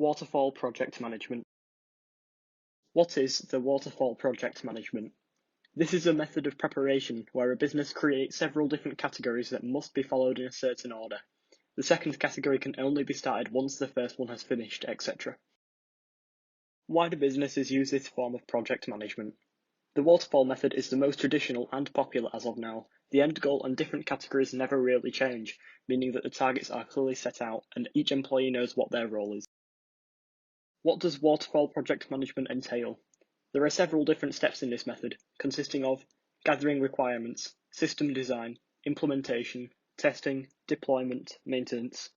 Waterfall Project Management. What is the Waterfall Project Management? This is a method of preparation where a business creates several different categories that must be followed in a certain order. The second category can only be started once the first one has finished, etc. Why do businesses use this form of project management? The waterfall method is the most traditional and popular as of now. The end goal and different categories never really change, meaning that the targets are clearly set out and each employee knows what their role is. What does waterfall project management entail? There are several different steps in this method, consisting of gathering requirements, system design, implementation, testing, deployment, maintenance,